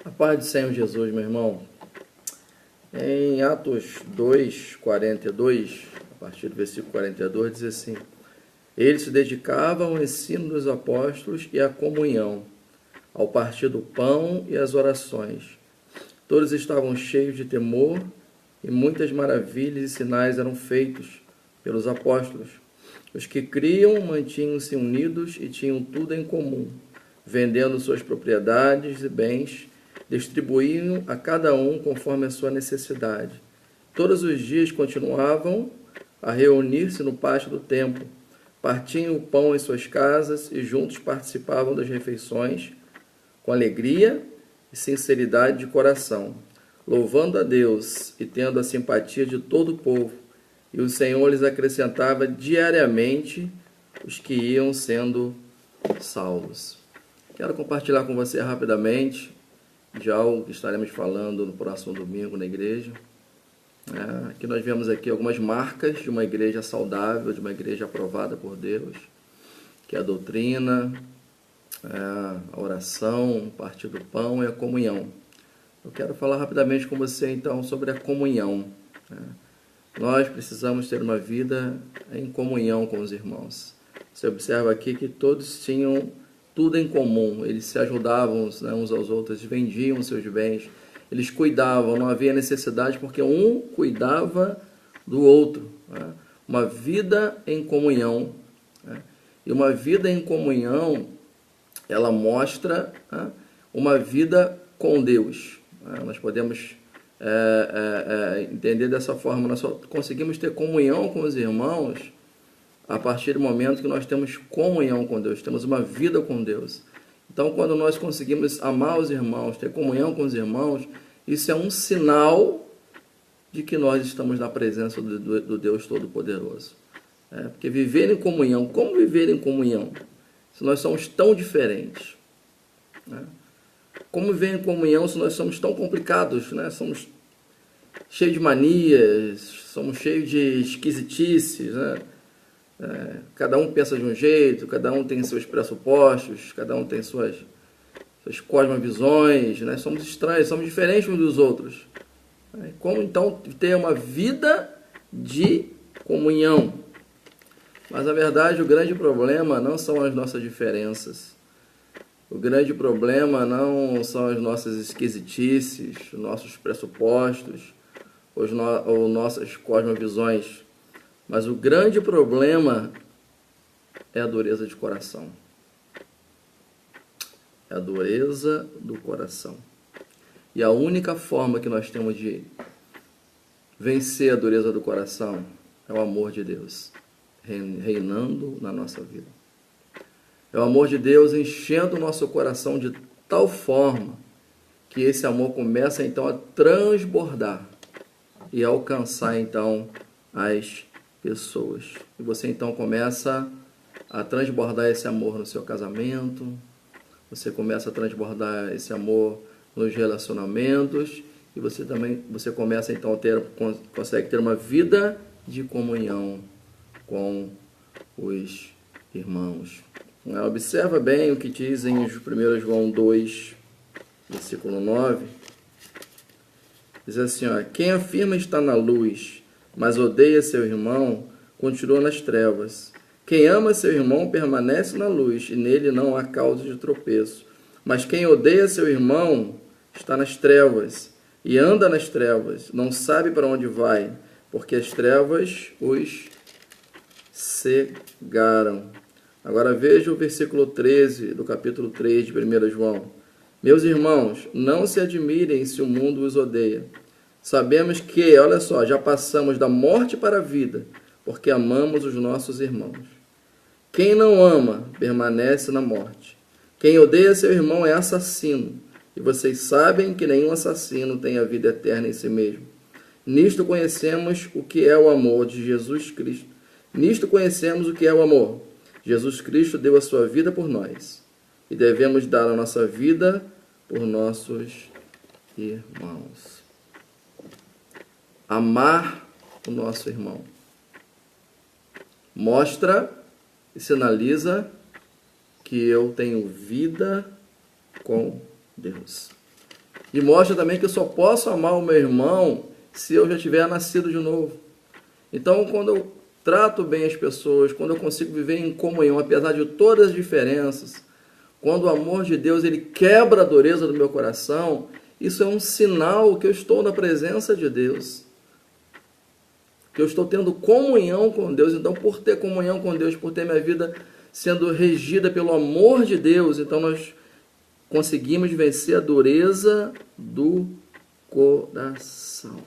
A paz do Senhor Jesus, meu irmão. Em Atos 2, 42, a partir do versículo 42, diz assim: Eles se dedicavam ao ensino dos apóstolos e à comunhão, ao partir do pão e às orações. Todos estavam cheios de temor e muitas maravilhas e sinais eram feitos pelos apóstolos. Os que criam mantinham-se unidos e tinham tudo em comum, vendendo suas propriedades e bens, distribuíam a cada um conforme a sua necessidade. Todos os dias continuavam a reunir-se no pátio do templo, partiam o pão em suas casas e juntos participavam das refeições com alegria e sinceridade de coração, louvando a Deus e tendo a simpatia de todo o povo. E o Senhor lhes acrescentava diariamente os que iam sendo salvos. Quero compartilhar com você rapidamente de algo que estaremos falando no próximo domingo na igreja. Aqui nós vemos aqui algumas marcas de uma igreja saudável, de uma igreja aprovada por Deus, que é a doutrina, a oração, o partir do pão e a comunhão. Eu quero falar rapidamente com você então sobre a comunhão. Nós precisamos ter uma vida em comunhão com os irmãos. Você observa aqui que todos tinham tudo em comum, eles se ajudavam, uns aos outros, vendiam seus bens, eles cuidavam, não havia necessidade porque um cuidava do outro. Uma vida em comunhão. E uma vida em comunhão, ela mostra uma vida com Deus. Nós podemos entender dessa forma, nós só conseguimos ter comunhão com os irmãos a partir do momento que nós temos comunhão com Deus, temos uma vida com Deus. Então, quando nós conseguimos amar os irmãos, ter comunhão com os irmãos, isso é um sinal de que nós estamos na presença do Deus Todo-Poderoso. Porque viver em comunhão, como viver em comunhão? Se nós somos tão diferentes. Como viver em comunhão se nós somos tão complicados, somos cheios de manias, somos cheios de esquisitices, cada um pensa de um jeito, cada um tem seus pressupostos, cada um tem suas cosmovisões, somos estranhos, somos diferentes uns dos outros. Como então ter uma vida de comunhão? Mas na verdade o grande problema não são as nossas diferenças. O grande problema não são as nossas esquisitices, os nossos pressupostos, ou nossas cosmovisões. Mas o grande problema é a dureza de coração. É a dureza do coração. E a única forma que nós temos de vencer a dureza do coração é o amor de Deus reinando na nossa vida. É o amor de Deus enchendo o nosso coração de tal forma que esse amor começa então a transbordar e alcançar então as pessoas. E você então começa a transbordar esse amor no seu casamento, você começa a transbordar esse amor nos relacionamentos e você começa então a consegue ter uma vida de comunhão com os irmãos. Observa bem o que diz em 1 João 2, versículo 9. Diz assim, quem afirma estar na luz, mas odeia seu irmão, continua nas trevas. Quem ama seu irmão permanece na luz, e nele não há causa de tropeço. Mas quem odeia seu irmão está nas trevas, e anda nas trevas, não sabe para onde vai, porque as trevas os cegaram. Agora veja o versículo 13 do capítulo 3 de 1 João. Meus irmãos, não se admirem se o mundo os odeia. Sabemos que, olha só, já passamos da morte para a vida, porque amamos os nossos irmãos. Quem não ama permanece na morte. Quem odeia seu irmão é assassino, e vocês sabem que nenhum assassino tem a vida eterna em si mesmo. Nisto conhecemos o que é o amor de Jesus Cristo. Nisto conhecemos o que é o amor. Jesus Cristo deu a sua vida por nós, e devemos dar a nossa vida por nossos irmãos. Amar o nosso irmão mostra e sinaliza que eu tenho vida com Deus. E mostra também que eu só posso amar o meu irmão se eu já tiver nascido de novo. Então, quando eu trato bem as pessoas, quando eu consigo viver em comunhão, apesar de todas as diferenças, quando o amor de Deus ele quebra a dureza do meu coração, isso é um sinal que eu estou na presença de Deus, que eu estou tendo comunhão com Deus. Então, por ter comunhão com Deus, por ter minha vida sendo regida pelo amor de Deus, então nós conseguimos vencer a dureza do coração.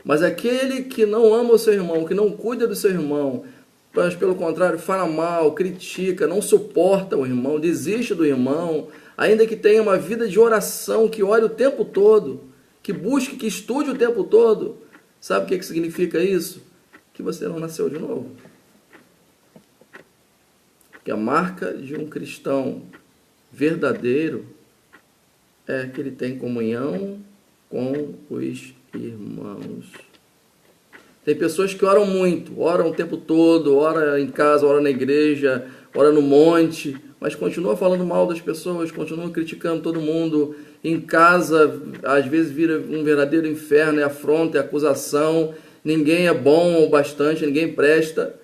Mas aquele que não ama o seu irmão, que não cuida do seu irmão, mas pelo contrário fala mal, critica, não suporta o irmão, desiste do irmão, ainda que tenha uma vida de oração, que ore o tempo todo, que busque, que estude o tempo todo, sabe o que significa isso? Que você não nasceu de novo. Porque a marca de um cristão verdadeiro é que ele tem comunhão com os irmãos. Tem pessoas que oram muito, oram o tempo todo, ora em casa, ora na igreja, ora no monte, mas continua falando mal das pessoas, continua criticando todo mundo. Em casa, às vezes vira um verdadeiro inferno, é afronta, é acusação, ninguém é bom o bastante, ninguém presta.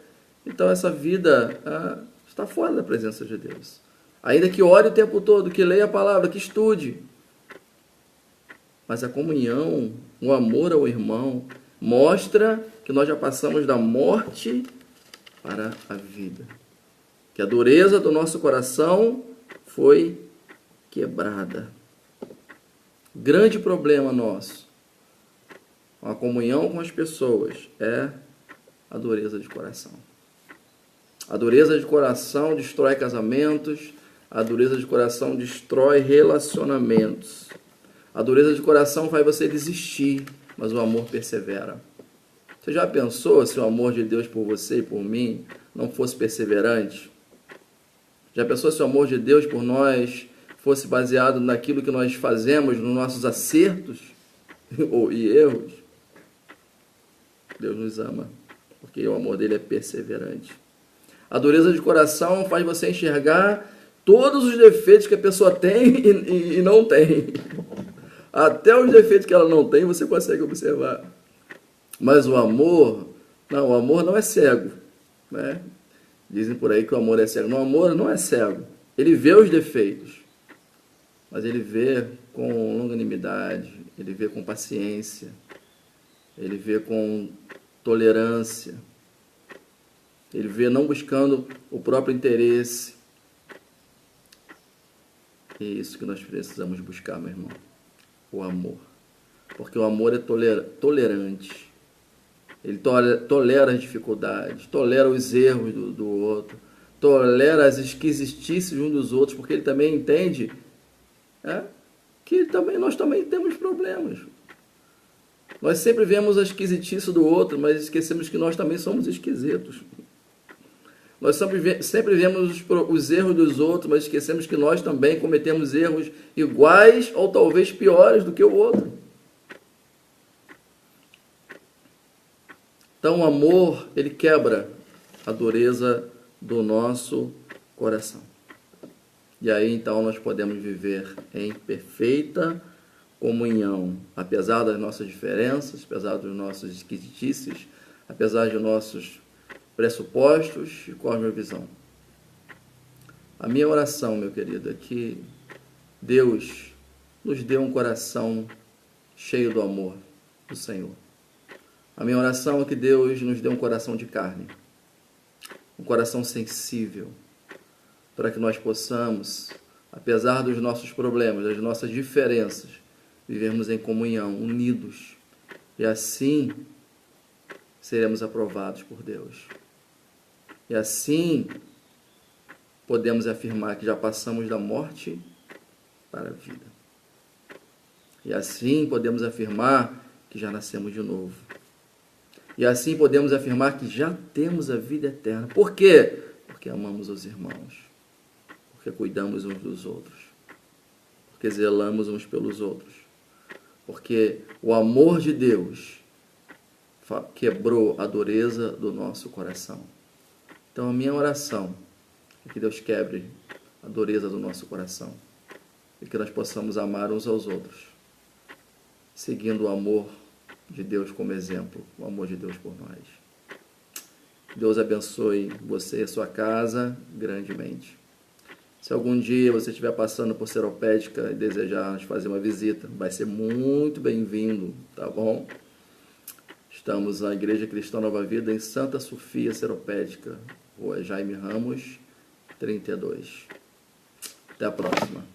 Então essa vida está fora da presença de Deus. Ainda que ore o tempo todo, que leia a palavra, que estude. Mas a comunhão, o amor ao irmão, mostra que nós já passamos da morte para a vida. Que a dureza do nosso coração foi quebrada. Grande problema nosso, a comunhão com as pessoas, é a dureza de coração. A dureza de coração destrói casamentos, a dureza de coração destrói relacionamentos. A dureza de coração faz você desistir, mas o amor persevera. Você já pensou se o amor de Deus por você e por mim não fosse perseverante? Já pensou se o amor de Deus por nós fosse baseado naquilo que nós fazemos, nos nossos acertos e erros? Deus nos ama, porque o amor dele é perseverante. A dureza de coração faz você enxergar todos os defeitos que a pessoa tem e não tem. Até os defeitos que ela não tem, você consegue observar. Mas o amor não é cego, né? Dizem por aí que o amor é cego. Não, o amor não é cego. Ele vê os defeitos, mas ele vê com longanimidade, ele vê com paciência, ele vê com tolerância, ele vê não buscando o próprio interesse. É isso que nós precisamos buscar, meu irmão. O amor. Porque o amor é tolerante. Ele tolera as dificuldades, tolera os erros do outro, tolera as esquisitices uns dos outros, porque ele também entende que nós também temos problemas. Nós sempre vemos a esquisitice do outro, mas esquecemos que nós também somos esquisitos. Nós sempre vemos os erros dos outros, mas esquecemos que nós também cometemos erros iguais ou talvez piores do que o outro. Então o amor, ele quebra a dureza do nosso coração. E aí então nós podemos viver em perfeita comunhão, apesar das nossas diferenças, apesar dos nossos esquisitices, apesar de nossos pressupostos e cosmovisão. A minha oração, meu querido, é que Deus nos dê um coração cheio do amor do Senhor. A minha oração é que Deus nos dê um coração de carne, um coração sensível, para que nós possamos, apesar dos nossos problemas, das nossas diferenças, vivermos em comunhão, unidos, e assim seremos aprovados por Deus. E assim podemos afirmar que já passamos da morte para a vida. E assim podemos afirmar que já nascemos de novo. E assim podemos afirmar que já temos a vida eterna. Por quê? Porque amamos os irmãos. Porque cuidamos uns dos outros. Porque zelamos uns pelos outros. Porque o amor de Deus quebrou a dureza do nosso coração. Então a minha oração é que Deus quebre a dureza do nosso coração. e que nós possamos amar uns aos outros, seguindo o amor de Deus como exemplo, o amor de Deus por nós. Deus abençoe você e a sua casa grandemente. Se algum dia você estiver passando por Seropédica e desejar nos fazer uma visita, vai ser muito bem-vindo, tá bom? Estamos na Igreja Cristã Nova Vida, em Santa Sofia Seropédica, Rua Jaime Ramos, 32. Até a próxima.